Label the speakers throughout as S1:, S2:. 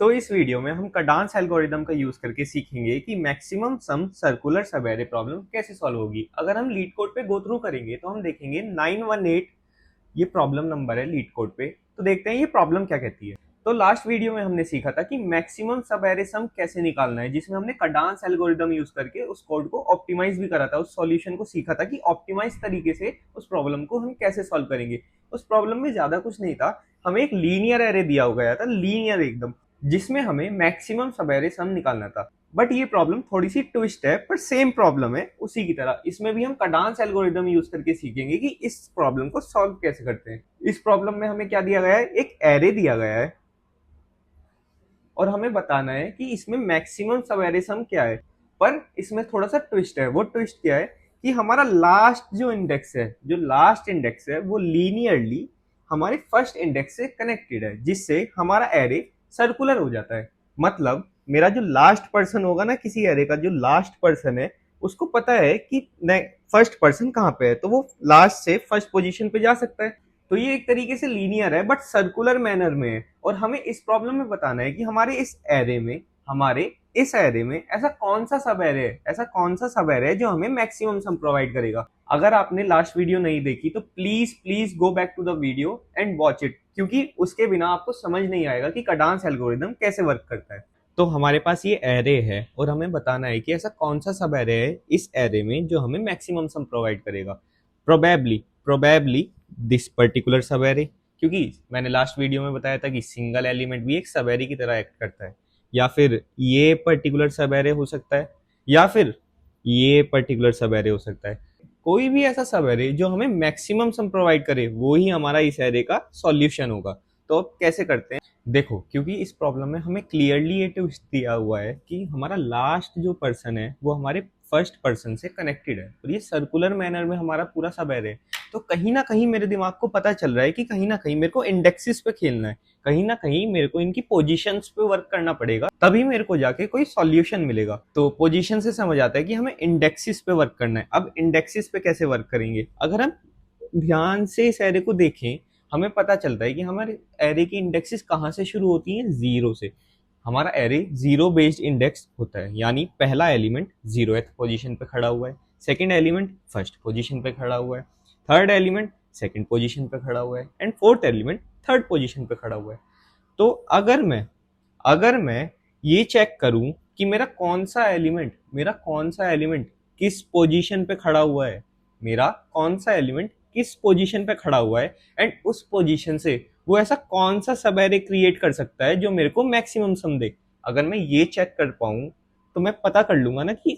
S1: तो इस वीडियो में हम कडांस एल्गोरिदम का यूज करके सीखेंगे कि मैक्सिमम सम सर्कुलर सब एरे प्रॉब्लम कैसे सॉल्व होगी। अगर हम लीड कोड पे गो थ्रू करेंगे तो हम देखेंगे 918 ये प्रॉब्लम नंबर है लीड कोड पे। तो देखते हैं ये प्रॉब्लम क्या कहती है। तो लास्ट वीडियो में हमने सीखा था कि मैक्सिमम सब एरे सम कैसे निकालना है, जिसमें हमने कडांस एल्गोरिदम यूज करके उस कोड को ऑप्टिमाइज भी करा था, उस सॉल्यूशन को सीखा था कि ऑप्टिमाइज तरीके से उस प्रॉब्लम को हम कैसे सॉल्व करेंगे। उस प्रॉब्लम में ज्यादा कुछ नहीं था, हमें एक लीनियर एरे दिया गया था, लीनियर एकदम, जिसमें हमें मैक्सिमम सब एरे सम निकालना था। बट ये प्रॉब्लम थोड़ी सी ट्विस्ट है, पर सेम प्रॉब्लम है उसी की तरह। इसमें भी हम कडांस एल्गोरिदम यूज करके सीखेंगे कि इस प्रॉब्लम को सॉल्व कैसे करते हैं। इस प्रॉब्लम में हमें क्या दिया गया है, एक एरे दिया गया है और हमें बताना है कि इसमें मैक्सिमम सब एरे सम क्या है। पर इसमें थोड़ा सा ट्विस्ट है। वो ट्विस्ट क्या है कि हमारा लास्ट जो इंडेक्स है, जो लास्ट इंडेक्स है, वो लीनियरली हमारे फर्स्ट इंडेक्स से कनेक्टेड है, जिससे हमारा एरे सर्कुलर हो जाता है। मतलब मेरा जो लास्ट पर्सन होगा ना, किसी एरे का जो लास्ट पर्सन है, उसको पता है कि फर्स्ट पर्सन कहाँ पे है, तो वो लास्ट से फर्स्ट पोजीशन पे जा सकता है। तो ये एक तरीके से लीनियर है बट सर्कुलर मैनर में है। और हमें इस प्रॉब्लम में बताना है कि हमारे इस एरे में ऐसा कौन सा सब एरे है, ऐसा कौन सा सब एरे है जो हमें मैक्सिमम सम प्रोवाइड करेगा। अगर आपने लास्ट वीडियो नहीं देखी तो please please go back to the video and watch it, क्योंकि उसके बिना आपको समझ नहीं आएगा कि कडांस एल्गोरिदम कैसे वर्क करता है। तो हमारे पास ये एरे है और हमें बताना है कि ऐसा कौन सा सब एरे है इस एरे में जो हमें मैक्सिमम सम प्रोवाइड करेगा। प्रोबेबली दिस पर्टिकुलर सब एरे, क्योंकि मैंने लास्ट वीडियो में बताया था कि सिंगल एलिमेंट भी एक सब एरे की तरह एक्ट करता है। या फिर ये पर्टिकुलर सब एरे हो सकता है, या फिर ये पर्टिकुलर सब एरे हो सकता है। कोई भी ऐसा सब एरे जो हमें मैक्सिमम सम प्रोवाइड करे, वो ही हमारा इस एरे का सॉल्यूशन होगा। तो अब कैसे करते हैं, देखो, क्योंकि इस प्रॉब्लम में हमें क्लियरली ये ट्विस्ट दिया हुआ है कि हमारा लास्ट जो पर्सन है वो हमारे फर्स्ट पर्सन से कनेक्टेड है और ये सर्कुलर मैनर में हमारा पूरा सब एरे है। तो कहीं ना कहीं मेरे दिमाग को पता चल रहा है कि कहीं ना कहीं मेरे को इंडेक्सेस पे खेलना है, कहीं ना कहीं मेरे को इनकी पोजीशंस पे वर्क करना पड़ेगा, तभी मेरे को जाके कोई सॉल्यूशन मिलेगा। तो पोजीशन से समझ आता है कि हमें इंडेक्सेस पे वर्क करना है। अब इंडेक्सेस पे कैसे वर्क करेंगे, अगर हम ध्यान से इस एरे को देखें, हमें पता चलता है कि हमारे एरे की इंडेक्सेस कहाँ से शुरू होती हैं, जीरो से। हमारा एरे जीरो बेस्ड इंडेक्स होता है, यानी पहला एलिमेंट 0th पोजीशन पे खड़ा हुआ है, सेकंड एलिमेंट फर्स्ट पोजीशन पे खड़ा हुआ है, थर्ड एलिमेंट सेकंड पोजीशन पे खड़ा हुआ है and fourth element third position पे खड़ा हुआ है। तो अगर मैं ये चेक करूं कि मेरा कौन सा एलिमेंट किस पोजीशन पे खड़ा हुआ है, मेरा कौन सा एलिमेंट किस पोजीशन पे खड़ा हुआ है, एंड उस पोजीशन से वो ऐसा कौन सा सब एरे क्रिएट कर सकता है जो मेरे को मैक्सिमम सम दे। अगर मैं ये चेक कर पाऊं तो मैं पता कर लूंगा ना कि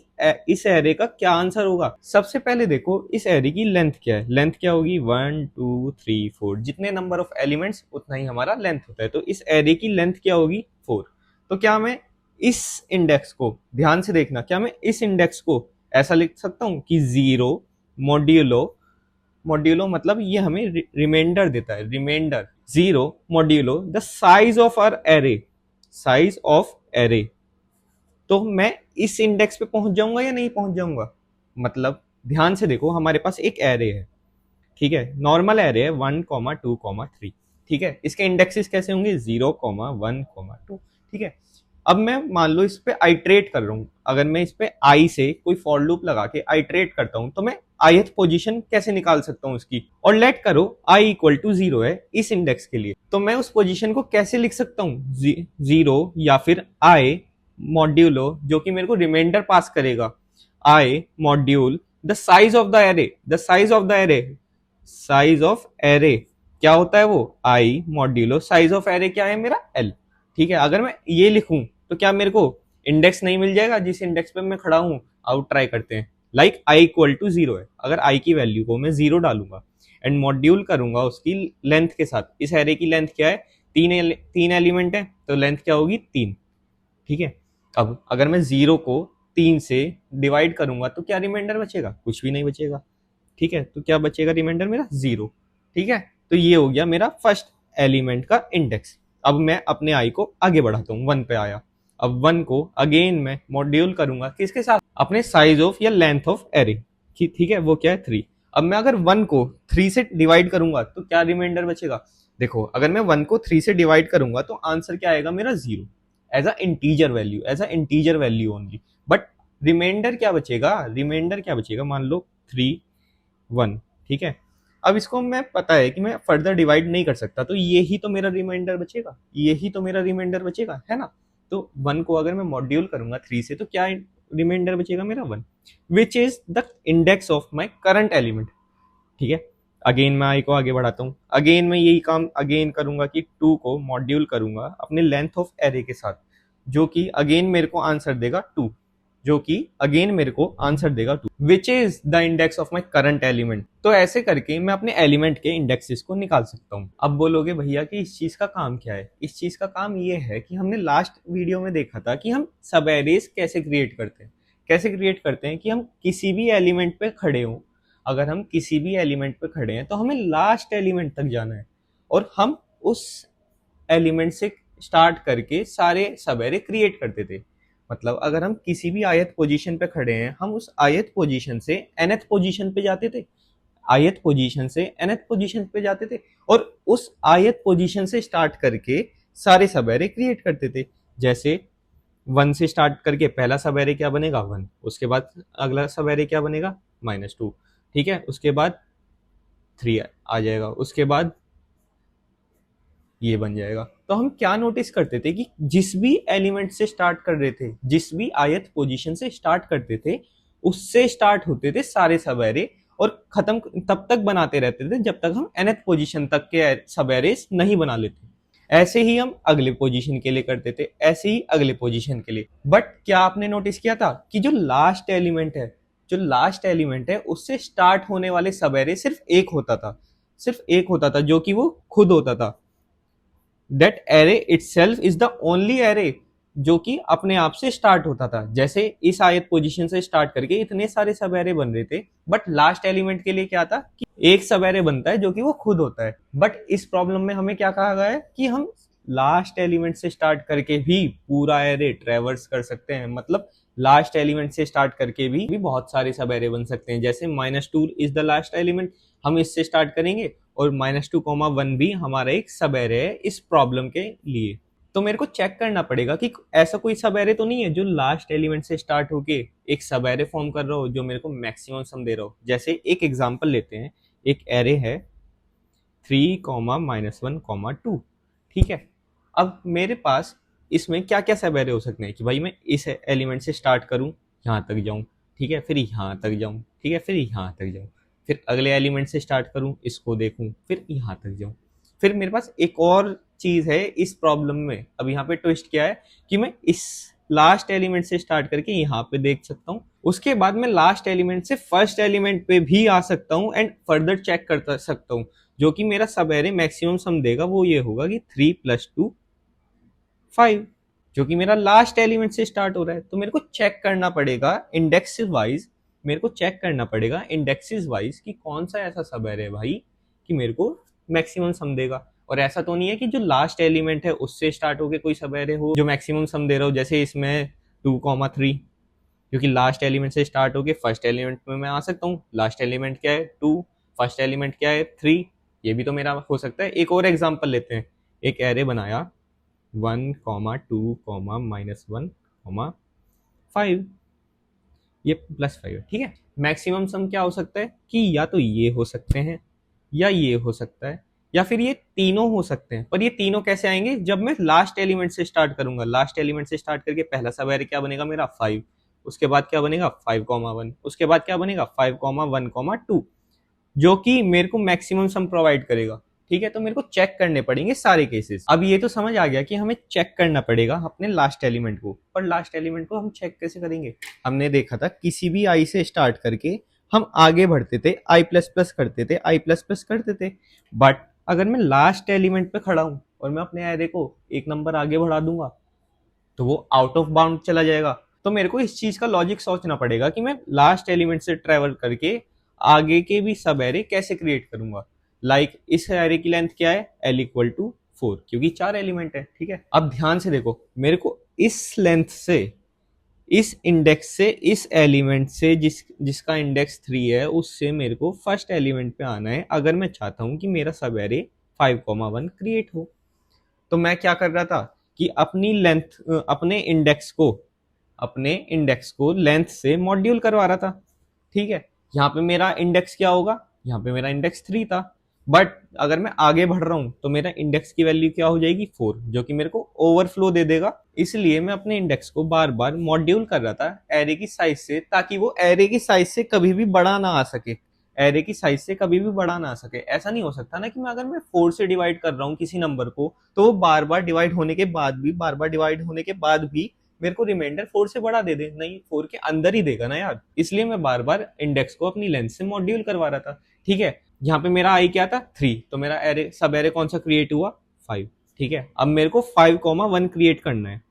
S1: इस एरे का क्या आंसर होगा। सबसे पहले देखो इस एरे की लेंथ क्या है। लेंथ क्या होगी, 1 2 3 4, जितने नंबर ऑफ एलिमेंट्स उतना ही हमारा लेंथ होता है। तो इस एरे की लेंथ क्या होगी, 4। तो क्या मैं इस इंडेक्स को, ध्यान से देखना, क्या मैं इस इंडेक्स को ऐसा लिख सकता हूं कि 0 मॉड्यूलो मतलब ये हमें रिमाइंडर देता है, remainder 0 modulo the size of array. तो मैं इस इंडेक्स पे पहुंच जाऊंगा या नहीं पहुंच जाऊंगा। मतलब ध्यान से देखो, हमारे पास एक एरे है, ठीक है, नॉर्मल एरे है 1 2 3, ठीक है। इसके इंडेक्सेस कैसे होंगे, 0 1 2, ठीक है। अब मैं मान लो इस पे आइट्रेट कर रहा हूं, अगर मैं इस पे आई से कोई फॉर लूप लगा के आइट्रेट करता हूं तो मैं ith पोजीशन कैसे निकाल सकता हूं इसकी। और लेट करो i इक्वल टू 0 है इस इंडेक्स के लिए, तो मैं उस पोजीशन को कैसे लिख सकता हूं, 0 या फिर i मॉड्यूलो, जो कि मेरे को रिमाइंडर पास करेगा, i module the size of the array. क्या होता है वो, i modulo size of array क्या है मेरा, l, ठीक है। अगर मैं ये लिखूं तो क्या मेरे को इंडेक्स नहीं मिल जाएगा जिस इंडेक्स पे मैं खड़ा हूं। आउट ट्राई करते हैं। लाइक i इक्वल टू 0 है, अगर i की वैल्यू को मैं 0 डालूंगा एंड मॉड्यूल करूंगा उसकी लेंथ के साथ। इस एरे की लेंथ क्या है, तीन एलिमेंट है, तो लेंथ क्या होगी, 3, ठीक है। अब अगर मैं 0 को 3 से डिवाइड करूंगा तो क्या रिमाइंडर बचेगा, कुछ भी नहीं बचेगा, ठीक है। तो क्या बचेगा रिमाइंडर मेरा, 0, ठीक है। तो ये हो गया मेरा फर्स्ट एलिमेंट का इंडेक्स। अब मैं अपने i को आगे बढ़ाता हूँ, 1 पे आया। अब 1 को अगेन मैं मॉड्यूल करूंगा किसके साथ, अपने साइज ऑफ या लेंथ ऑफ एरे, ठीक है, वो क्या है, 3। अब मैं अगर 1 को 3 से डिवाइड करूंगा तो क्या रिमाइंडर बचेगा। देखो, अगर मैं 1 को 3 से डिवाइड करूंगा तो आंसर क्या आएगा मेरा, 0, as a integer value only. But remainder क्या बचेगा, मान लो 3 1, ठीक है। अब इसको मैं पता है कि मैं फर्दर डिवाइड नहीं कर सकता, तो यही तो मेरा रिमाइंडर बचेगा, है ना। तो 1 को अगर मैं मॉड्यूल करूंगा 3 से, तो क्या रिमाइंडर बचेगा मेरा 1, which is the index of my current element, ठीक है। अगेन मैं आई को आगे बढ़ाता हूँ, अगेन मैं यही काम अगेन करूंगा कि 2 को मॉड्यूल करूंगा अपने लेंथ ऑफ एरे के साथ, जो कि अगेन मेरे को आंसर देगा 2, which is the index of my current element. तो ऐसे करके मैं अपने एलिमेंट के इंडेक्सेस को निकाल सकता हूँ। अब बोलोगे भैया कि इस चीज का काम क्या है, इस चीज का काम ये है कि हमने लास्ट वीडियो में देखा था कि हम सब एरेज कैसे क्रिएट करते हैं कि हम किसी भी एलिमेंट पे खड़े हों, अगर हम किसी भी एलिमेंट पे खड़े हैं तो हमें लास्ट एलिमेंट तक जाना है, और हम उस एलिमेंट से स्टार्ट करके सारे सब एरे क्रिएट करते थे। मतलब अगर हम किसी भी आयत पोजीशन पे खड़े हैं, हम उस आयत पोजीशन से nth पोजीशन पे जाते थे, और उस आयत पोजीशन से स्टार्ट करके सारे सब एरे क्रिएट करते थे। जैसे 1 से स्टार्ट करके पहला सब एरे क्या बनेगा 1, उसके बाद अगला सब एरे क्या बनेगा -2, ठीक है। उसके बाद 3 आ जाएगा, उसके बाद ये बन जाएगा। तो हम क्या नोटिस करते थे कि जिस भी एलिमेंट से स्टार्ट कर रहे थे, जिस भी आयत पोजीशन से स्टार्ट करते थे, उससे स्टार्ट होते थे सारे सब एरे, और खत्म तब तक बनाते रहते थे जब तक हम nth पोजीशन तक के सब एरेस नहीं बना लेते। ऐसे ही हम अगले पोजीशन के लिए करते थे, ऐसे ही अगले पोजीशन के लिए। बट क्या आपने नोटिस किया था कि जो लास्ट एलिमेंट है उससे स्टार्ट होने वाले सब एरे सिर्फ एक होता था, जो कि वो खुद होता था। That array itself is the only array जो कि अपने आप से स्टार्ट होता था। जैसे इस आयत पोजीशन से स्टार्ट करके इतने सारे सब एरे बन रहे थे, बट लास्ट एलिमेंट के लिए क्या था कि एक सब एरे बनता है जो कि वो खुद होता है। बट इस प्रॉब्लम में हमें क्या कहा गया है कि हम लास्ट एलिमेंट से स्टार्ट करके भी पूरा एरे ट्रेवर्स कर सकते हैं। मतलब लास्ट एलिमेंट से स्टार्ट करके भी बहुत सारे सब एरे बन सकते हैं। जैसे -2 इज द लास्ट एलिमेंट, हम इससे स्टार्ट करेंगे, और -2, 1 भी हमारा एक सब एरे है इस प्रॉब्लम के लिए। तो मेरे को चेक करना पड़ेगा कि ऐसा कोई सब एरे तो नहीं है जो लास्ट एलिमेंट से स्टार्ट होके एक सब एरे फॉर्म कर रहा हो जो मेरे को मैक्सिमम सम दे रहा हो। जैसे एक एग्जांपल लेते हैं, एक एरे है 3, -1, 2, ठीक है। अब मेरे पास इसमें क्या क्या सब एरे हो सकते हैं कि भाई मैं इस एलिमेंट से स्टार्ट करूं, यहां तक जाऊं, ठीक है, फिर यहां तक जाऊं, ठीक है, फिर यहां तक जाऊं, फिर अगले एलिमेंट से स्टार्ट करूं, इसको देखूं, फिर यहां तक जाऊं। फिर मेरे पास एक और चीज है इस प्रॉब्लम में। अब यहाँ पे ट्विस्ट क्या है कि मैं इस लास्ट एलिमेंट से स्टार्ट करके यहाँ पे देख सकता हूँ, उसके बाद मैं लास्ट एलिमेंट से फर्स्ट एलिमेंट पे भी आ सकता हूँ एंड फर्दर चेक कर सकता हूँ। जो कि मेरा सब एरे मैक्सिमम सम देगा वो ये होगा कि 3 + 2 5, जो कि मेरा लास्ट एलिमेंट से स्टार्ट हो रहा है। तो मेरे को चेक करना पड़ेगा इंडेक्सेस वाइज कि कौन सा ऐसा सब एरे है भाई कि मेरे को मैक्सिमम सम देगा। और ऐसा तो नहीं है कि जो लास्ट एलिमेंट है उससे स्टार्ट होके कोई सब एरे हो जो मैक्सिमम सम दे रहा हो। जैसे इसमें 2, 3, क्योंकि लास्ट एलिमेंट से स्टार्ट होके फर्स्ट एलिमेंट में मैं आ सकता हूँ। लास्ट एलिमेंट क्या है 2, फर्स्ट एलिमेंट क्या है 3, ये भी तो मेरा हो सकता है। एक और एग्जांपल लेते हैं, एक एरे बनाया 1, 2, -1, 5, ये +5 है, ठीक है। मैक्सिमम सम क्या हो सकता है कि या तो ये हो सकते हैं, या ये हो सकता है, या फिर ये तीनों हो सकते हैं। पर ये तीनों कैसे आएंगे जब मैं लास्ट एलिमेंट से स्टार्ट करूंगा। लास्ट एलिमेंट से स्टार्ट करके पहला सब एरे क्या बनेगा मेरा 5, उसके बाद क्या बनेगा 5, 1, उसके बाद क्या बनेगा 5, 1, 2, जो कि मेरे को मैक्सिमम सम प्रोवाइड करेगा, ठीक है। तो मेरे को चेक करने पड़ेंगे सारे केसेस। अब ये तो समझ आ गया कि हमें चेक करना पड़ेगा अपने लास्ट एलिमेंट को। पर लास्ट एलिमेंट को हम चेक कैसे करेंगे? हमने देखा था किसी भी आई से स्टार्ट करके हम आगे बढ़ते थे, i++ करते थे। बट अगर मैं लास्ट एलिमेंट पे खड़ा हूं और मैं अपने एरे को एक नंबर आगे बढ़ा दूंगा तो वो आउट ऑफ बाउंड चला जाएगा। तो मेरे को इस चीज का लॉजिक सोचना पड़ेगा कि मैं लास्ट एलिमेंट से ट्रेवल करके आगे के भी सब एरे कैसे क्रिएट करूंगा। लाइक इस एरे की लेंथ क्या है L = 4, क्योंकि 4 एलिमेंट है, ठीक है। अब ध्यान से देखो, मेरे को इस लेंथ से, इस इंडेक्स से, इस एलिमेंट से जिसका इंडेक्स 3 है उससे मेरे को फर्स्ट एलिमेंट पे आना है अगर मैं चाहता हूं कि मेरा सब एरे 5, 1 क्रिएट हो। तो मैं क्या कर रहा था कि अपने इंडेक्स को लेंथ से मॉड्यूल करवा रहा था। ठीक है, यहाँ पे मेरा इंडेक्स क्या होगा, यहाँ पे मेरा इंडेक्स 3 था, बट अगर मैं आगे बढ़ रहा हूं तो मेरा इंडेक्स की वैल्यू क्या हो जाएगी 4, जो कि मेरे को ओवरफ्लो दे देगा। इसलिए मैं अपने इंडेक्स को बार बार मॉड्यूल कर रहा था एरे की साइज से, ताकि वो एरे की साइज से कभी भी बड़ा ना आ सके, एरे की साइज से कभी भी बड़ा ना आ सके। ऐसा नहीं हो सकता ना कि मैं अगर मैं 4 से डिवाइड कर रहा हूँ किसी नंबर को, तो वो बार बार डिवाइड होने के बाद भी मेरे को रिमाइंडर 4 से बड़ा दे दे। नहीं, 4 के अंदर ही देगा ना यार। इसलिए मैं बार बार इंडेक्स को अपनी लेंथ से मॉड्यूल करवा रहा था। ठीक है, यहाँ पे मेरा आई क्या था 3, तो मेरा एरे सब एरे कौन सा क्रिएट हुआ 5। ठीक है, अब मेरे को 5,1 क्रिएट करना है,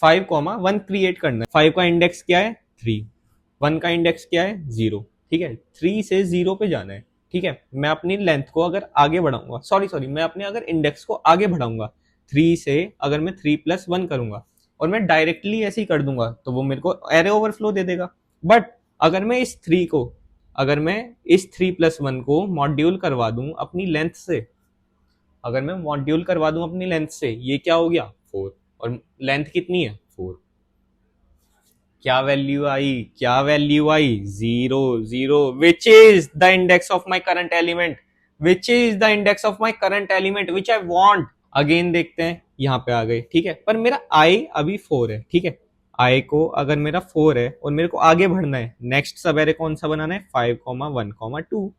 S1: 5,1 क्रिएट करना है। 5 का इंडेक्स क्या है 3, 1 का इंडेक्स क्या है 0। ठीक है, 3 से 0 पे जाना है। ठीक है, मैं अपनी लेंथ को अगर आगे बढ़ाऊंगा, सॉरी मैं अपने अगर इंडेक्स को आगे बढ़ाऊंगा 3 से, अगर मैं 3+1 करूंगा और मैं डायरेक्टली ऐसे ही कर दूंगा तो वो मेरे को एरे ओवरफ्लो दे देगा। बट अगर मैं इस 3+1 को मॉड्यूल करवा दूं अपनी लेंथ से, अगर मैं मॉड्यूल करवा दूं अपनी लेंथ से, ये क्या हो गया 4, और लेंथ कितनी है 4। क्या value I 0 0, which is the index of my current element, which I want. Again देखते हैं, यहाँ पे आ गए। ठीक है, पर मेरा आई अभी 4 है। ठीक है, आई को अगर मेरा 4 है और मेरे को आगे बढ़ना है, नेक्स्ट सब एरे कौन सा बनाना है 5,1,2,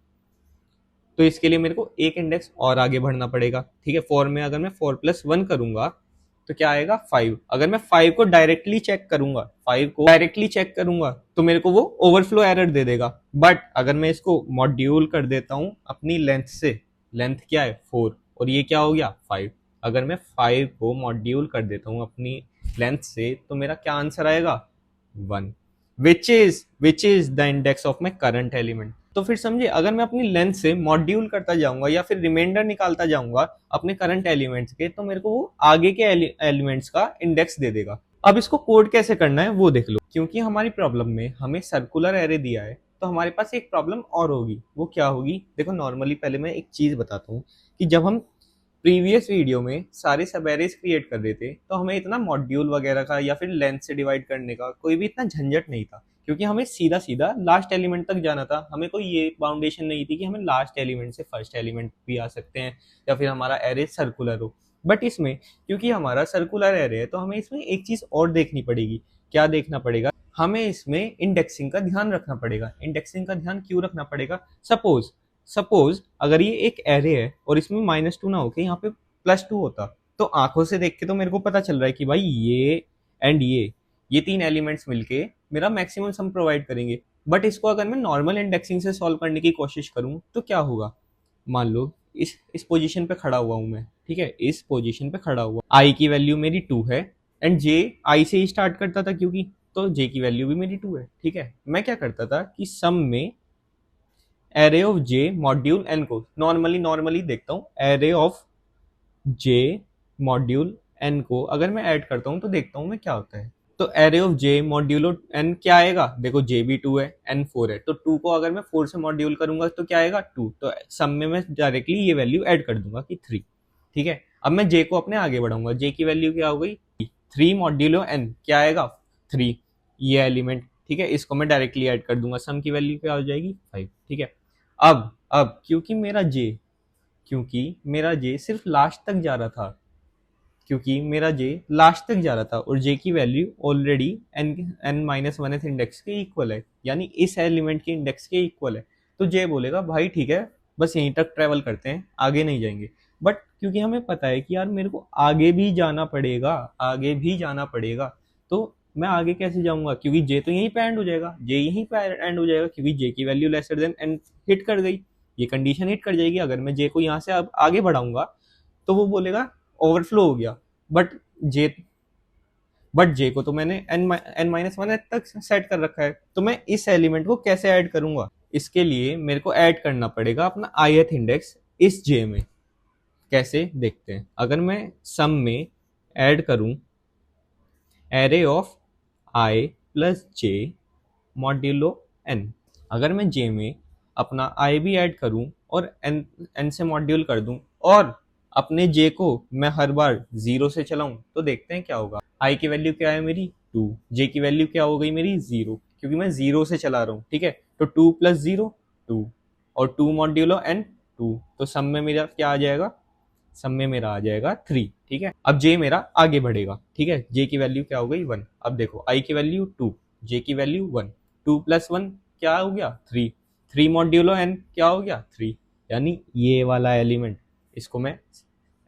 S1: तो इसके लिए मेरे को एक इंडेक्स और आगे बढ़ना पड़ेगा। ठीक है, 4 में अगर मैं 4+1 करूंगा तो क्या आएगा 5। अगर मैं 5 को डायरेक्टली चेक करूंगा तो मेरे को वो ओवरफ्लो एरर दे देगा। बट अगर मैं इसको मॉड्यूल कर देता हूं अपनी लेंथ से, लेंथ क्या है 4 और ये क्या हो गया 5, अगर मैं 5 को मॉड्यूल कर देता हूं अपनी लेंथ से तो मेरा क्या आंसर आएगा 1, which is the index of my current element. तो फिर समझिए, अगर मैं अपनी लेंथ से मॉड्यूल करता जाऊंगा या फिर रिमाइंडर निकालता जाऊंगा अपने करंट एलिमेंट्स के, तो मेरे को वो आगे के एलिमेंट्स का इंडेक्स दे देगा। अब इसको कोड कैसे करना है वो देख लो। क्योंकि हमारी प्रॉब्लम में हमें सर्कुलर एरे दिया है, तो हमारे पास एक प्रॉब्लम और होगी। वो क्या होगी देखो, नॉर्मली पहले मैं एक चीज बताता हूँ कि जब हम प्रीवियस वीडियो में सारे सब एरेज क्रिएट कर रहे थे तो हमें इतना मॉड्यूल वगैरह का या फिर लेंथ से डिवाइड करने का कोई भी इतना झंझट नहीं था, क्योंकि हमें सीधा सीधा लास्ट एलिमेंट तक जाना था। हमें कोई ये बाउंडेशन नहीं थी कि हमें लास्ट एलिमेंट से फर्स्ट एलिमेंट भी आ सकते हैं या फिर हमारा एरे सर्कुलर हो। बट इसमें क्योंकि हमारा सर्कुलर एरे है तो हमें इसमें एक चीज और देखनी पड़ेगी। क्या देखना पड़ेगा, हमें इसमें इंडेक्सिंग का ध्यान रखना पड़ेगा। इंडेक्सिंग का ध्यान क्यों रखना पड़ेगा, सपोज अगर ये एक एरे है और इसमें -2 ना होके यहाँ पे +2 होता, तो आंखों से देख के तो मेरे को पता चल रहा है कि भाई ये एंड ये 3 एलिमेंट्स मिलके मेरा मैक्सिमम सम प्रोवाइड करेंगे। बट इसको अगर मैं नॉर्मल इंडेक्सिंग से सॉल्व करने की कोशिश करूं तो क्या होगा, मान लो इस पोजीशन पे खड़ा हुआ हूं मैं। ठीक है, इस पोजीशन पे खड़ा हुआ, आई की वैल्यू मेरी 2 है एंड जे आई से ही स्टार्ट करता था क्योंकि, तो जे की वैल्यू भी मेरी 2 है। ठीक है, मैं क्या करता था कि सम में array of j module n को नॉर्मली देखता हूँ, array of j module n को अगर मैं ऐड करता हूँ तो देखता हूँ मैं क्या होता है। तो array of j modulo n क्या आएगा, देखो जे भी 2 है एन 4 है, तो 2 को अगर मैं 4 से मॉड्यूल करूंगा तो क्या आएगा 2, तो सम में मैं डायरेक्टली ये वैल्यू ऐड कर दूंगा कि 3। ठीक है, अब मैं जे को अपने आगे बढ़ाऊंगा, जे की वैल्यू क्या हो गई 3 मॉड्यूलो एन, क्या आएगा 3, ये एलिमेंट। ठीक है, इसको मैं डायरेक्टली ऐड कर दूंगा, सम की वैल्यू क्या हो जाएगी 5। ठीक है, अब क्योंकि मेरा जे सिर्फ लास्ट तक जा रहा था, और जे की वैल्यू ऑलरेडी n-1th इंडेक्स के इक्वल है, यानी इस एलिमेंट के इंडेक्स के इक्वल है। तो जे बोलेगा भाई ठीक है, बस यहीं तक ट्रेवल करते हैं, आगे नहीं जाएंगे। बट क्योंकि हमें पता है कि यार मेरे को आगे भी जाना पड़ेगा, तो मैं आगे कैसे जाऊंगा, क्योंकि जे तो यहीं पे एंड हो जाएगा, क्योंकि जे की value lesser than n hit कर गई, ये कंडीशन हिट कर जाएगी। अगर मैं जे को यहाँ से अब आगे बढ़ाऊंगा तो वो बोलेगा ओवरफ्लो हो गया। बट जे बट जे को तो मैंने n-1 तक सेट कर रखा है, तो मैं इस एलिमेंट को कैसे ऐड करूंगा, इसके लिए मेरे को ऐड करना पड़ेगा अपना ith इंडेक्स इस जे में। कैसे देखते हैं, अगर मैं सम में ऐड करूं array of i plus j modulo n, अगर मैं जे में अपना आई भी ऐड करूं और एन से मॉड्यूल कर दूं और अपने जे को मैं हर बार 0 से चलाऊं तो देखते हैं क्या होगा। आई की वैल्यू क्या है मेरी 2, जे की वैल्यू क्या हो गई मेरी 0, क्योंकि मैं 0 से चला रहा हूँ। ठीक है, तो 2 प्लस 0 2, और 2 मॉड्यूलो एन 2, तो सम में मेरा क्या आ जाएगा, सम में मेरा आ जाएगा 3। ठीक है, अब जे मेरा आगे बढ़ेगा। ठीक है, जे की वैल्यू क्या हो गई 1। अब देखो आई की वैल्यू 2, जे की वैल्यू 1, 2 प्लस 1 क्या हो गया 3, 3 मॉड्यूलो एन क्या हो गया 3, यानी ये वाला एलिमेंट इसको मैं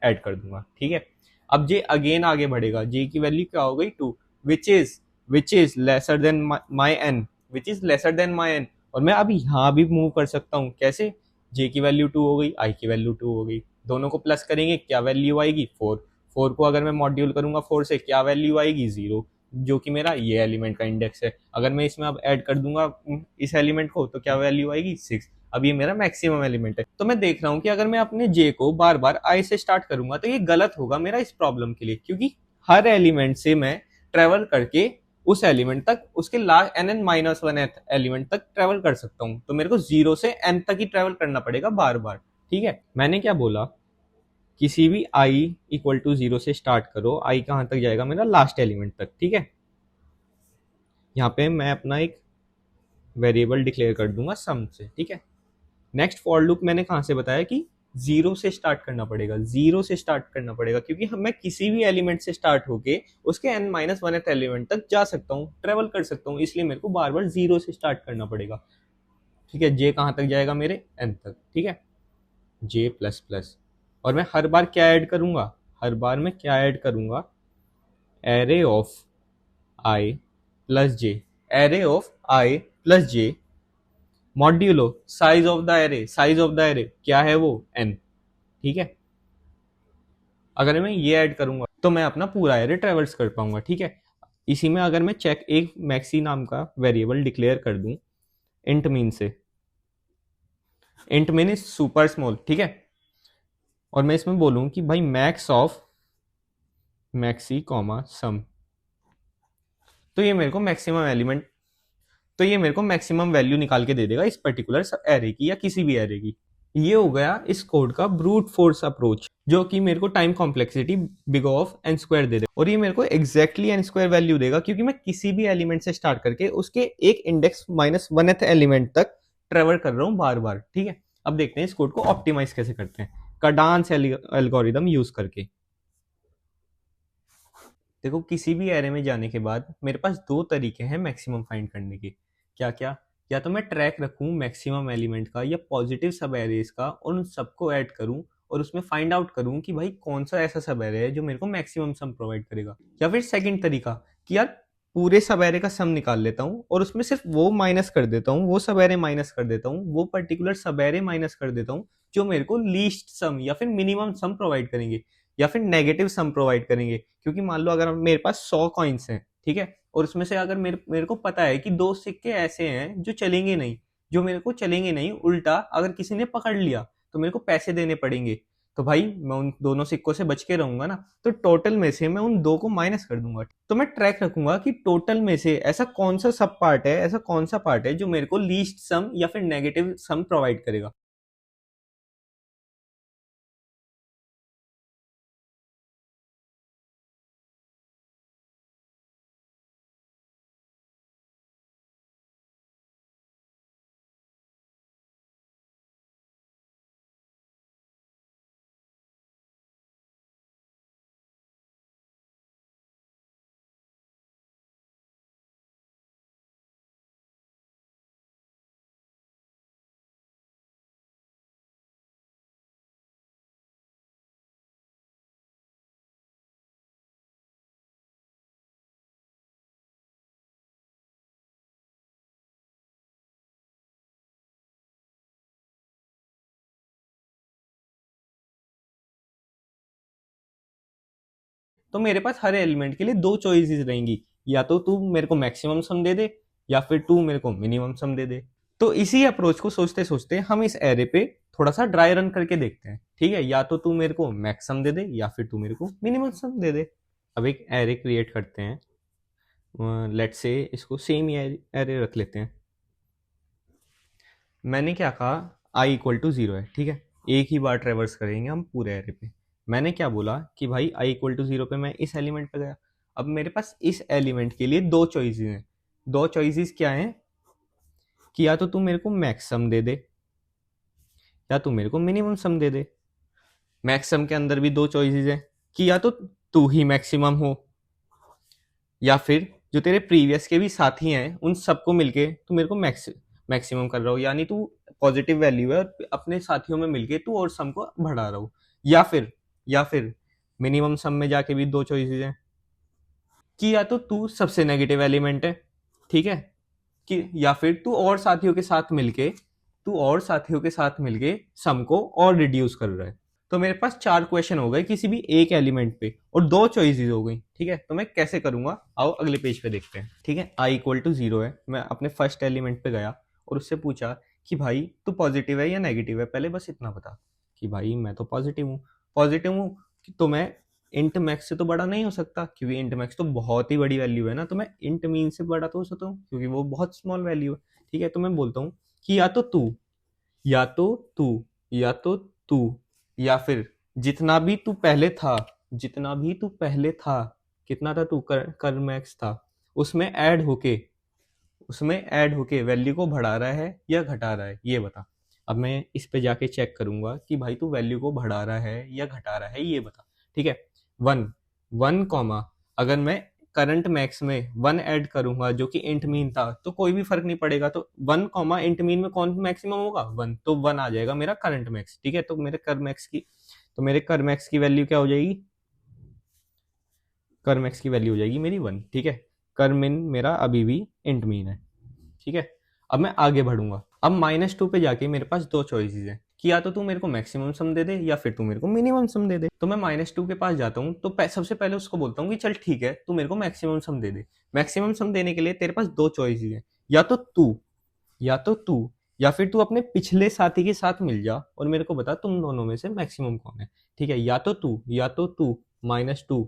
S1: ऐड कर दूंगा। ठीक है, अब जे अगेन आगे बढ़ेगा, जे की वैल्यू क्या हो गई 2, which is lesser than my n, which is lesser than my n. और मैं अब यहाँ भी मूव कर सकता हूँ, कैसे, जे की वैल्यू 2 हो गई, आई की वैल्यू 2 हो गई, दोनों को प्लस करेंगे क्या वैल्यू आएगी 4, 4 को अगर मैं मॉड्यूल करूंगा 4 से क्या वैल्यू आएगी 0, जो कि मेरा ये एलिमेंट का इंडेक्स है। अगर मैं इसमें अब ऐड कर दूंगा इस एलिमेंट को तो क्या वैल्यू आएगी 6। अब ये मेरा मैक्सिमम एलिमेंट है। तो मैं देख रहा हूँ कि अगर मैं अपने जे को बार बार आई से स्टार्ट करूंगा तो ये गलत होगा मेरा इस प्रॉब्लम के लिए, क्योंकि हर एलिमेंट से मैं ट्रेवल करके उस एलिमेंट तक, उसके last n n minus one element तक ट्रेवल कर सकता हूँ। तो मेरे को 0 से एन तक ही ट्रेवल करना पड़ेगा बार बार। ठीक है, मैंने क्या बोला, किसी भी आई इक्वल टू 0 से स्टार्ट करो, आई कहां तक जाएगा मेरा लास्ट एलिमेंट तक। ठीक है, यहाँ पे मैं अपना एक वेरिएबल डिक्लेयर कर दूंगा सम से। ठीक है, नेक्स्ट फॉर लूप मैंने कहां से बताया कि 0 से स्टार्ट करना पड़ेगा, 0 से स्टार्ट करना पड़ेगा, क्योंकि हम मैं किसी भी एलिमेंट से स्टार्ट होके उसके एन माइनस वन एलिमेंट तक जा सकता हूँ, ट्रेवल कर सकता हूँ, इसलिए मेरे को बार बार 0 से स्टार्ट करना पड़ेगा। ठीक है, जे कहां तक जाएगा मेरे एन तक। ठीक है, जे प्लस प्लस, और मैं हर बार क्या ऐड करूंगा, हर बार मैं क्या ऐड करूंगा, array of i plus J, array of i plus j modulo size of the array, size of the array क्या है वो एन। ठीक है, अगर मैं ये ऐड करूंगा तो मैं अपना पूरा एरे ट्रेवर्स कर पाऊंगा। ठीक है, इसी में अगर मैं चेक एक मैक्सी नाम का वेरिएबल डिक्लेयर कर दूं इंट मीन से, int mean is super small. ठीक है, और मैं इसमें बोलूं कि भाई मैक्स ऑफ मैक्सी कॉमा सम, तो ये मेरे को मैक्सिमम एलिमेंट, तो ये मेरे को मैक्सिमम वैल्यू निकाल के दे देगा इस पर्टिकुलर एरे की या किसी भी एरे की। ये हो गया इस कोड का ब्रूट फोर्स अप्रोच, जो कि मेरे को time complexity big of n square दे देगा, और ये मेरे को एग्जैक्टली एन स्क्वायर वैल्यू देगा, क्योंकि मैं किसी भी एलिमेंट से स्टार्ट करके उसके एक इंडेक्स माइनस वन एलिमेंट तक ट्रेवल कर रहा हूँ बार बार। ठीक है, अब देखते हैं इस कोड को ऑप्टिमाइज कैसे करते हैं कार्डान्स एल्गोरिदम यूज करके। देखो, किसी भी एरे में जाने के बाद मेरे पास दो तरीके हैं मैक्सिमम फाइंड करने के। क्या क्या, या तो मैं ट्रैक रखूं मैक्सिमम एलिमेंट का या पॉजिटिव सब एरेज का और उन सबको ऐड करूं और उसमें फाइंड आउट करूं कि भाई कौन सा ऐसा सब एरे है जो मेरे को मैक्सिमम सम प्रोवाइड करेगा। या फिर सेकंड तरीका कि यार पूरे सब एरे का सम निकाल लेता हूं और उसमें सिर्फ वो माइनस कर देता हूं, वो सब एरे माइनस कर देता हूं, वो पर्टिकुलर सब एरे माइनस कर देता हूं जो मेरे को लीस्ट सम या फिर मिनिमम सम प्रोवाइड करेंगे या फिर नेगेटिव सम प्रोवाइड करेंगे। क्योंकि मान लो अगर मेरे पास 100 कॉइन्स हैं, ठीक है, और उसमें से अगर मेरे मेरे को पता है कि दो सिक्के ऐसे हैं जो चलेंगे नहीं, जो मेरे को चलेंगे नहीं, उल्टा अगर किसी ने पकड़ लिया तो मेरे को पैसे देने पड़ेंगे, तो भाई मैं उन दोनों सिक्कों से बच के रहूंगा ना। तो टोटल में से मैं उन दो को माइनस कर दूंगा। तो मैं ट्रैक रखूंगा कि टोटल में से ऐसा कौन सा सब पार्ट है, ऐसा कौन सा पार्ट है जो मेरे को लीस्ट सम या फिर नेगेटिव सम प्रोवाइड करेगा। तो मेरे पास हर एलिमेंट के लिए दो चॉइसेस रहेंगी, या तो तू मेरे को मैक्सिमम सम दे दे या फिर तू मेरे को मिनिमम सम दे दे। तो इसी अप्रोच को सोचते सोचते हम इस एरे पे थोड़ा सा ड्राई रन करके देखते हैं। ठीक है, या तो तू मेरे को मैक्स सम दे दे या फिर तू मेरे को मिनिमम सम दे दे। अब एक एरे क्रिएट करते हैं, लेट्स से इसको सेम ही एरे रख लेते हैं। मैंने क्या कहा, आई इक्वल टू 0 है। ठीक है, एक ही बार ट्रेवर्स करेंगे हम पूरे एरे पे। मैंने क्या बोला कि भाई i इक्वल टू 0 पे मैं इस एलिमेंट पे गया। अब मेरे पास इस एलिमेंट के लिए दो चॉइसेस हैं। दो चॉइसेस क्या हैं कि या तो तू मेरे को मैक्स सम दे दे या तू मेरे को मिनिमम सम दे दे। मैक्स सम के अंदर भी दो चॉइसेस हैं कि या तो तू ही मैक्सिमम हो या फिर जो तेरे प्रीवियस के भी साथी हैं उन सबको मिलके तू मेरे को मैक्सिमम कर रहा हो, यानी तू पॉजिटिव वैल्यू है और अपने साथियों में मिलके तू और सम को बढ़ा रहा हो। या फिर मिनिमम सम में जाके भी दो चॉइसेस हैं कि या तो तू सबसे नेगेटिव एलिमेंट है, ठीक है, कि या फिर तू और साथियों के साथ मिलके सम को और रिड्यूस कर रहा है। तो मेरे पास चार क्वेश्चन हो गए किसी भी एक एलिमेंट पे और दो चॉइसेस हो गई, ठीक है। तो मैं कैसे करूंगा, आओ अगले पेज पे देखते हैं, ठीक है। i इक्वल टू 0 है, मैं अपने फर्स्ट एलिमेंट पे गया और उससे पूछा कि भाई तू पॉजिटिव है या नेगेटिव है, पहले बस इतना बता कि भाई मैं तो पॉजिटिव हूँ तो मैं इंट मैक्स से तो बड़ा नहीं हो सकता क्योंकि इंट मैक्स तो बहुत ही बड़ी वैल्यू है ना, तो मैं इंट मीन से बड़ा तो हो सकता हूँ क्योंकि वो बहुत स्मॉल वैल्यू है, ठीक है। तो मैं बोलता हूँ कि या तो तू या तो तू या फिर जितना भी तू पहले था, कितना था तू, कर मैक्स था, उसमें ऐड होके वैल्यू को बढ़ा रहा है या घटा रहा है, ये बता। अब मैं इस पे जाके चेक करूंगा कि भाई तू वैल्यू को बढ़ा रहा है या घटा रहा है, ये बता, ठीक है। वन वन कॉमा, अगर मैं करंट मैक्स में वन ऐड करूंगा जो कि इंट मीन था तो कोई भी फर्क नहीं पड़ेगा, तो वन कॉमा इंट मीन में कौन मैक्सिमम होगा, वन, तो वन आ जाएगा मेरा करंट मैक्स, ठीक है। तो मेरे कर मैक्स की वैल्यू क्या हो जाएगी, कर मैक्स की वैल्यू हो जाएगी मेरी वन, ठीक है। कर मिन मेरा अभी भी इंट मीन है, ठीक है। अब मैं आगे बढ़ूंगा। अब -2 पे जाके मेरे पास दो चॉइसेस हैं कि या तो तू मेरे को मैक्सिमम सम दे दे या फिर तू मेरे को मिनिमम सम दे दे। तो मैं -2 के पास जाता हूँ तो सबसे पहले उसको बोलता हूँ कि चल ठीक है तू मेरे को मैक्सिमम सम दे दे। मैक्सिमम सम देने के लिए तेरे पास दो चॉइसेस हैं, या तो तू या तो तू या फिर तू अपने पिछले साथी के साथ मिल जा और मेरे को बता तुम दोनों में से मैक्सिमम कौन है, ठीक है। या तो तू -2,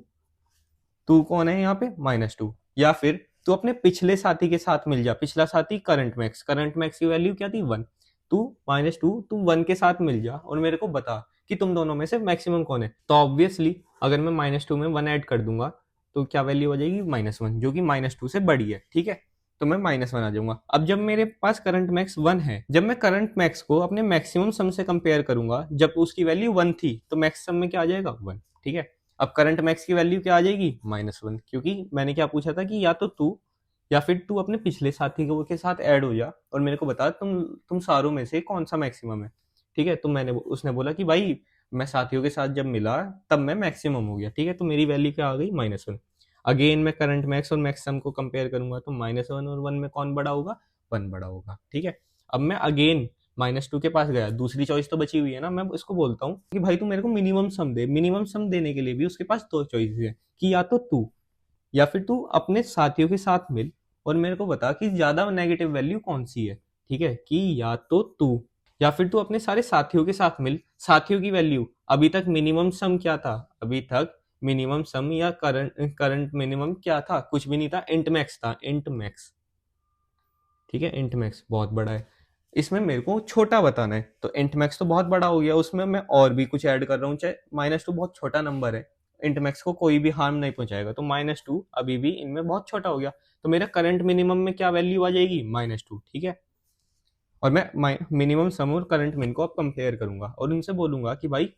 S1: तू कौन है यहाँ पे, -2, या फिर तू अपने पिछले साथी के साथ मिल जा। पिछला साथी करंट मैक्स की वैल्यू क्या थी, वन। तू -2, तू वन के साथ मिल जा और मेरे को बता कि तुम दोनों में से मैक्सिमम कौन है। तो ऑब्वियसली अगर मैं -2 में वन ऐड कर दूंगा तो क्या वैल्यू हो जाएगी, -1, जो कि -2 से बड़ी है, ठीक है। तो मैं -1 आ जाऊंगा। अब जब मेरे पास करंट मैक्स 1 है, जब मैं करंट मैक्स को अपने मैक्सिमम सम से कंपेयर करूंगा, जब उसकी वैल्यू 1 थी तो मैक्स सम में क्या आ जाएगा, 1, ठीक है। अब करंट मैक्स की वैल्यू क्या आ जाएगी, -1, क्योंकि मैंने क्या पूछा था कि या तो तू या फिर तू अपने पिछले साथी के साथ ऐड हो जा और मेरे को बता तुम सारों में से कौन सा मैक्सिमम है, ठीक है। तो उसने बोला कि भाई मैं साथियों के साथ जब मिला तब मैं मैक्सिमम हो गया, ठीक है। तो मेरी वैल्यू क्या आ गई, -1। अगेन मैं करंट मैक्स और मैक्सिमम को कंपेयर करूंगा तो -1 और 1 में कौन बड़ा होगा, 1 बड़ा होगा, ठीक है। अब मैं अगेन -2 के पास गया, दूसरी चॉइस तो बची हुई है ना, मैं इसको बोलता हूँ कि भाई तू मेरे को मिनिमम सम दे। मिनिमम सम देने के लिए भी उसके पास दो चॉइसेस है कि या तो तू या फिर तू अपने साथियों के साथ मिल और मेरे को बता कि ज्यादा नेगेटिव वैल्यू कौन सी है, ठीक है। कि या तो तू या फिर तू अपने सारे साथियों के साथ मिल। साथियों की वैल्यू अभी तक मिनिमम सम क्या था, अभी तक मिनिमम सम या करंट मिनिमम क्या था, कुछ भी नहीं था, इंट मैक्स था, इंट मैक्स, ठीक है। इंट मैक्स बहुत बड़ा है, इसमें मेरे को छोटा बताना है, तो इंट मैक्स तो बहुत बड़ा हो गया, उसमें मैं और भी कुछ ऐड कर रहा हूँ, चाहे -2 बहुत छोटा नंबर है, इंट मैक्स को कोई भी हार्म नहीं पहुंचाएगा, तो -2 अभी भी इनमें बहुत छोटा हो गया। तो मेरा करंट मिनिमम में क्या वैल्यू आ जाएगी, -2, ठीक है। और मैं मिनिमम सम और करंट मिन को अब कंपेयर करूंगा और उनसे बोलूंगा कि भाई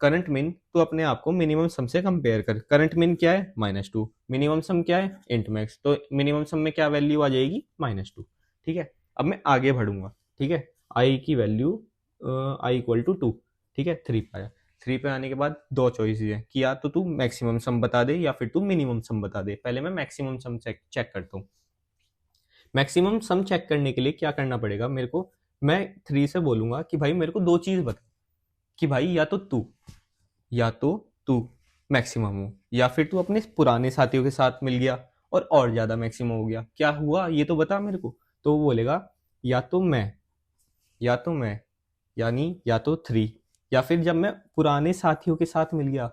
S1: करंट मिन तो अपने आप को मिनिमम सम से कंपेयर कर। करंट मिन क्या है, -2, मिनिमम सम क्या है, इंट मैक्स, तो मिनिमम सम में क्या वैल्यू आ जाएगी, -2, ठीक है। अब मैं आगे बढ़ूंगा, ठीक है। आई की वैल्यू आई इक्वल टू 2, ठीक है। 3 पाया, 3 पे आने के बाद दो चॉइसेस है कि या तो तू मैक्सिमम सम बता दे या फिर तू मिनिमम सम बता दे। पहले मैं मैक्सिमम सम चेक करता हूँ। मैक्सिमम सम चेक करने के लिए क्या करना पड़ेगा मेरे को, मैं 3 से बोलूंगा कि भाई मेरे को दो चीज बता कि भाई या तो तू मैक्सिमम हो या फिर तू अपने पुराने साथियों के साथ मिल गया और ज्यादा मैक्सिमम हो गया, क्या हुआ ये तो बता मेरे को। तो वो बोलेगा या तो मैं यानी या तो 3, या फिर जब मैं पुराने साथियों के साथ मिल गया,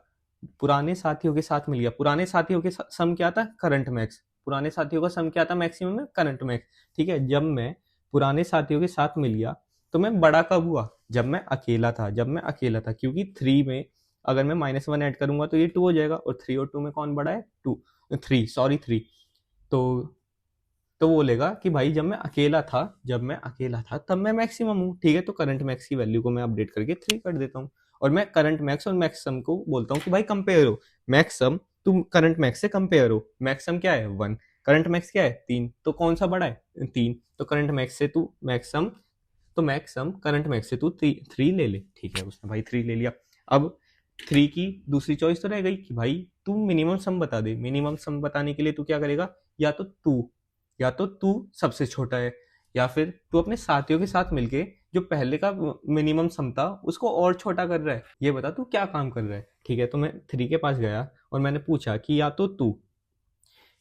S1: पुराने साथियों के सम क्या था, करंट मैक्स, पुराने साथियों का सम क्या था, मैक्सिमम में करंट मैक्स, ठीक है। जब मैं पुराने साथियों के साथ मिल गया तो मैं बड़ा कब हुआ, जब मैं अकेला था क्योंकि 3 में अगर मैं -1 ऐड करूंगा तो ये 2 हो जाएगा, और 3 और 2 में कौन बड़ा है, 2, 3 सॉरी 3। तो वो बोलेगा कि भाई जब मैं अकेला था तब मैं मैक्सिमम हूँ, ठीक है। तो करंट मैक्स की वैल्यू को मैं अपडेट करके 3 कर देता हूँ, और मैं करंट मैक्स और मैक्स सम को बोलता हूँ कि भाई कंपेयर हो, मैक्स सम तुम करंट मैक्स से कंपेयर हो। मैक्स सम क्या है 1, करंट मैक्स क्या है 3, तो कौन सा बड़ा है 3, तो करंट मैक्स से तू मैक्स सम, तो मैक्स सम करंट मैक्स से तू 3 ले ले, ठीक है। उसने भाई 3 ले लिया। अब 3 की दूसरी चॉइस तो रह गई कि भाई तू मिनिमम सम बता दे। मिनिमम सम बताने के लिए तू क्या करेगा, या तो तू सबसे छोटा है, या फिर तू अपने साथियों के साथ मिलके जो पहले का मिनिमम सम था उसको और छोटा कर रहा है। ये बता तू क्या काम कर रहा है, ठीक है। तो मैं 3 के पास गया और मैंने पूछा कि या तो तू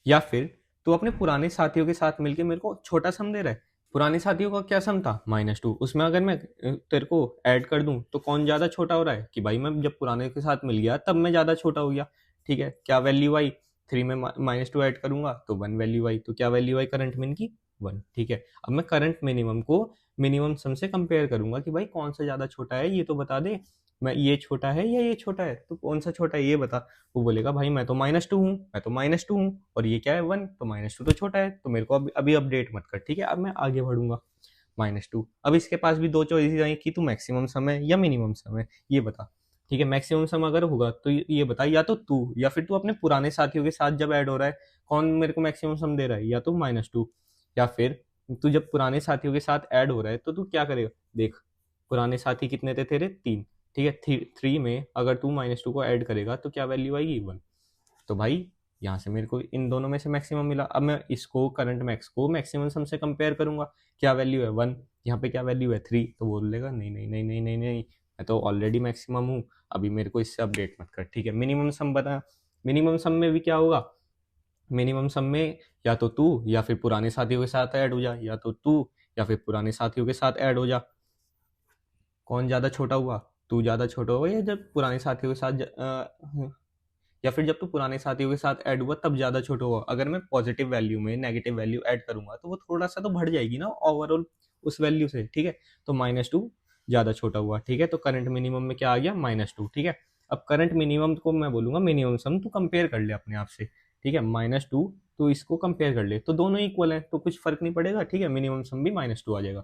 S1: या फिर तू अपने पुराने साथियों के साथ मिलके मेरे को छोटा सम दे रहा है। पुराने साथियों का क्या सम था -2, उसमें अगर मैं तेरे को ऐड कर दूं तो कौन ज्यादा छोटा हो रहा है, कि भाई मैं जब पुराने के साथ मिल गया तब मैं ज्यादा छोटा हो गया, ठीक है। क्या वैल्यू आई, 3 में -2 ऐड करूंगा तो 1 वैल्यू आई, तो क्या वैल्यू आई करंट मिन की 1, ठीक है। अब मैं करंट मिनिमम को मिनिमम सम से कंपेयर करूंगा कि भाई कौन सा ज्यादा छोटा है, ये तो बता दे। मैं ये छोटा है या ये छोटा है, तो कौन सा छोटा है ये बता। वो बोलेगा भाई मैं तो -2 हूँ, मैं तो -2 हूँ, और ये क्या है 1, तो -2 तो छोटा है, तो मेरे को अभी अपडेट मत कर, ठीक है। अब मैं आगे बढ़ूंगा -2। अब इसके पास भी दो चॉइसेस आई कि तू मैक्सिमम सम है या मिनिमम सम है, ये बता, ठीक है। मैक्सिमम सम अगर होगा तो ये बता, या तो तू या फिर तू अपने पुराने साथियों के साथ जब ऐड हो रहा है कौन मेरे को मैक्सिमम सम दे रहा है, या तो -2, या फिर तू जब पुराने साथियों के साथ ऐड हो रहा है तो तू क्या करेगा, देख पुराने साथी कितने थे तेरे 3, ठीक है। 3 में अगर तू -2 को ऐड करेगा तो क्या वैल्यू आएगी 1, तो भाई यहाँ से मेरे को इन दोनों में से मैक्सिमम मिला। अब मैं इसको करंट मैक्स को मैक्सिमम सम से कंपेयर करूंगा, क्या वैल्यू है 1, यहाँ पे क्या वैल्यू है 3, तो बोल लेगा नहीं नहीं नहीं नहीं नहीं नहीं, मैं तो ऑलरेडी मैक्सिमम हूँ, अभी मेरे को इससे अपडेट मत कर, ठीक है। मिनिमम सम बता, मिनिमम सम में भी क्या होगा, मिनिमम सम में या तो तू या फिर पुराने साथियों के साथ ऐड हो जा, या तो तू या फिर पुराने साथियों के साथ ऐड हो जा। कौन ज़्यादा छोटा हुआ, तू ज़्यादा छोटा हुआ, या जब पुराने साथियों के साथ या फिर जब तू पुराने साथियों के साथ ऐड हुआ तब ज़्यादा छोटा हुआ। अगर मैं पॉजिटिव वैल्यू में नेगेटिव वैल्यू ऐड करूंगा तो वो थोड़ा सा तो बढ़ जाएगी ना ओवरऑल उस वैल्यू से, ठीक है। तो -2 ज़्यादा छोटा हुआ, ठीक है। तो करंट मिनिमम में क्या आ गया -2, ठीक है। अब करंट मिनिमम को मैं बोलूंगा मिनिमम सम, तू कंपेयर कर ले अपने आप से, ठीक है। -2 तो इसको कंपेयर कर ले, तो दोनों इक्वल है तो कुछ फर्क नहीं पड़ेगा, ठीक है। मिनिमम सम भी -2 आ जाएगा।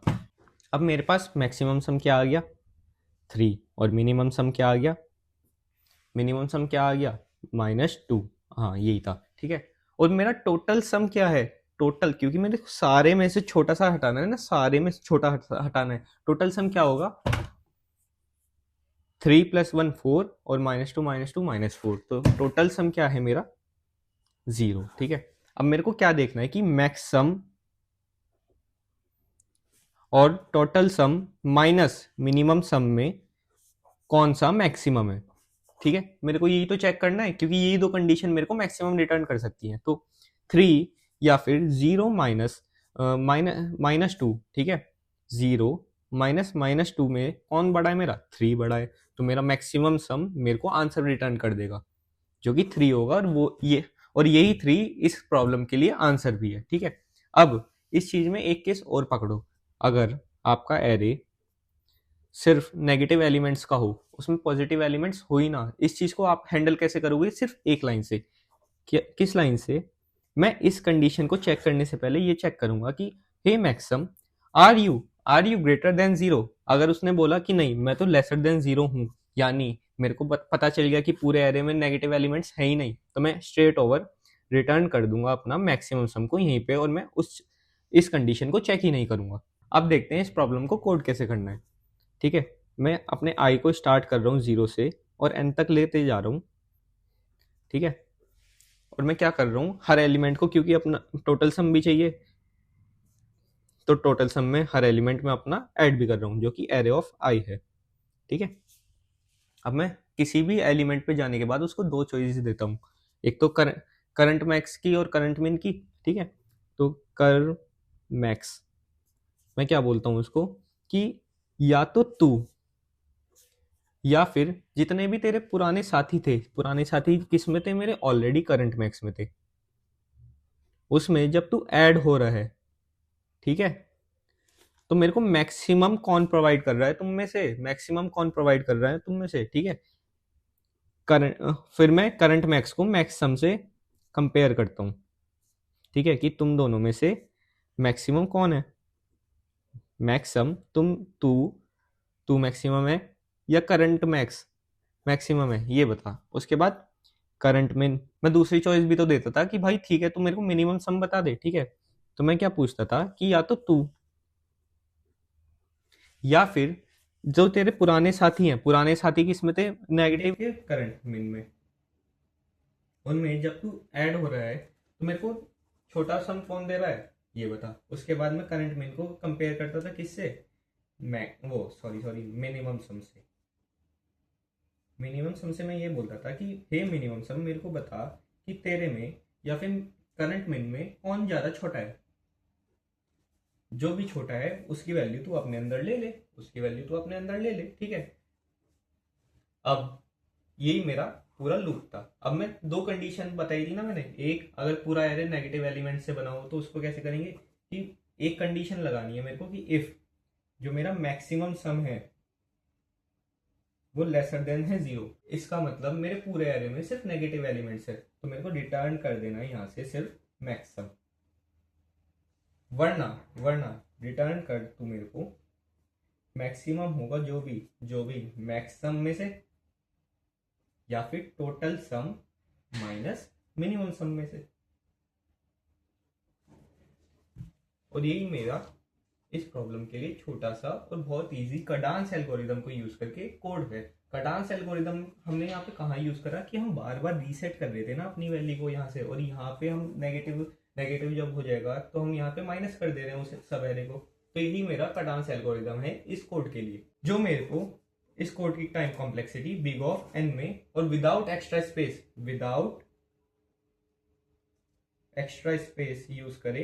S1: अब मेरे पास मैक्सिमम सम क्या आ गया 3, और मिनिमम सम क्या आ गया, मिनिमम सम क्या आ गया -2, हाँ यही था, ठीक है। और मेरा टोटल सम क्या है, टोटल, क्योंकि मेरे सारे में से छोटा सा हटाना है ना, सारे में से छोटा हटाना है, टोटल सम क्या होगा 3 + 1 4, और -2 -2 -4, तो टोटल सम क्या है मेरा 0, ठीक है। अब मेरे को क्या देखना है कि मैक्स सम और टोटल सम माइनस मिनिमम सम में कौन सा मैक्सिमम है, ठीक है। मेरे को यही तो चेक करना है, क्योंकि यही दो कंडीशन मेरे को मैक्सिमम रिटर्न कर सकती हैं। तो 3 या फिर 0 -2, ठीक है। 0 -2 में कौन बड़ा है मेरा 3 बड़ा है, तो मेरा मैक्सिमम सम मेरे को आंसर रिटर्न कर देगा जो कि 3 होगा, और यही 3 इस प्रॉब्लम के लिए आंसर भी है, ठीक है। अब इस चीज में एक केस और पकड़ो, अगर आपका एरे सिर्फ नेगेटिव एलिमेंट्स का हो, उसमें पॉजिटिव एलिमेंट्स हो ही ना, इस चीज को आप हैंडल कैसे करोगे, सिर्फ एक लाइन से। किस लाइन से, मैं इस कंडीशन को चेक करने से पहले ये चेक करूंगा कि hey max sum are you greater than 0। अगर उसने बोला कि नहीं मैं तो लेसर देन 0 हूं, यानी मेरे को पता चल गया कि पूरे एरे में नेगेटिव एलिमेंट्स है ही नहीं, तो मैं स्ट्रेट ओवर रिटर्न कर दूंगा अपना मैक्सिमम सम को यहीं पे, और मैं इस कंडीशन को चेक ही नहीं करूंगा। अब देखते हैं इस प्रॉब्लम को कोड कैसे करना है, ठीक है। मैं अपने आई को स्टार्ट कर रहा हूँ 0 से और n तक लेते जा रहा हूँ, ठीक है। और मैं क्या कर रहा हूँ, हर एलिमेंट को, क्योंकि अपना टोटल सम भी चाहिए, तो टोटल सम में हर एलिमेंट में अपना ऐड भी कर रहा हूँ जो कि एरे ऑफ आई है, ठीक है। अब मैं किसी भी एलिमेंट पे जाने के बाद उसको दो चॉइस देता हूँ, एक तो करंट मैक्स की और करंट मिन की, ठीक है। तो कर मैक्स मैं क्या बोलता हूँ उसको कि या तो तू या फिर जितने भी तेरे पुराने साथी थे, पुराने साथी किस में थे मेरे, ऑलरेडी करंट मैक्स में थे, उसमें जब तू ऐड हो रहा है, ठीक है, तो मेरे को मैक्सिमम कौन प्रोवाइड कर रहा है तुम में से, मैक्सिमम कौन प्रोवाइड कर रहा है तुम में से, ठीक है। करंट, फिर मैं करंट मैक्स को मैक्स सम से कंपेयर करता हूँ, ठीक है, कि तुम दोनों में से मैक्सिमम कौन है। मैक्सम तुम, तू मैक्सिमम है या करंट मैक्स मैक्सिमम है, ये बता। उसके बाद करंट में मैं दूसरी चॉइस भी तो देता था कि भाई ठीक है तू मेरे को मिनिमम सम बता दे, ठीक है। तो मैं क्या पूछता था कि या तो तू या फिर जो तेरे पुराने साथी हैं, पुराने साथी किसमें थे, नेगेटिव के करंट मिन में, उनमें जब तू ऐड हो रहा है तो मेरे को छोटा सम कौन दे रहा है ये बता। उसके बाद मैं करंट मिन को कंपेयर करता था किससे, मैं वो सॉरी मिनिमम सम से। मिनिमम सम से मैं ये बोलता था कि हे मिनिमम सम मेरे को बता कि तेरे में या फिर करंट मिन में कौन ज्यादा छोटा है। जो भी छोटा है उसकी वैल्यू तू अपने अंदर ले ले, उसकी वैल्यू तू अपने अंदर ले ले, ठीक है। अब यही मेरा पूरा लूप था। अब मैं दो कंडीशन बताई थी ना मैंने, एक अगर पूरा एरे नेगेटिव एलिमेंट से बना हो तो उसको कैसे करेंगे कि एक कंडीशन लगानी है मेरे को कि इफ जो मेरा मैक्सिमम सम है वो लेसर देन है जीरो, इसका मतलब मेरे पूरे एरे में सिर्फ नेगेटिव एलिमेंट्स है, तो मेरे को रिटर्न कर देना है यहाँ से सिर्फ मैक्सिमम। वरना वरना रिटर्न कर तू मेरे को मैक्सिमम होगा जो भी मैक्सिमम में से या फिर टोटल सम माइनस मिनिमम सम में से। और यही मेरा इस प्रॉब्लम के लिए छोटा सा और बहुत इजी कडांस एल्गोरिदम को यूज करके कोड है। कडांस एल्गोरिदम हमने यहाँ पे कहाँ यूज करा कि हम बार बार रीसेट कर रहे थे ना अपनी वैल्यू को यहाँ से, और यहाँ पे हम नेगेटिव नेगेटिव जब हो जाएगा तो हम यहाँ पे माइनस कर दे रहे हैं उस सब एरे को। तो यही मेरा कडांस एल्गोरिदम है इस कोड के लिए, जो मेरे को इस कोड की time complexity big of n में और विदाउट एक्स्ट्रा स्पेस यूज करे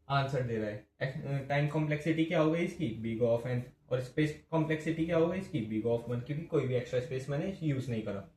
S1: आंसर दे रहा है। टाइम कॉम्प्लेक्सिटी क्या हो गई इसकी, बिग ऑफ एन, और स्पेस कॉम्प्लेक्सिटी क्या हो गई इसकी, बिग ऑफ वन, क्योंकि कोई भी एक्स्ट्रा स्पेस मैंने यूज नहीं करा।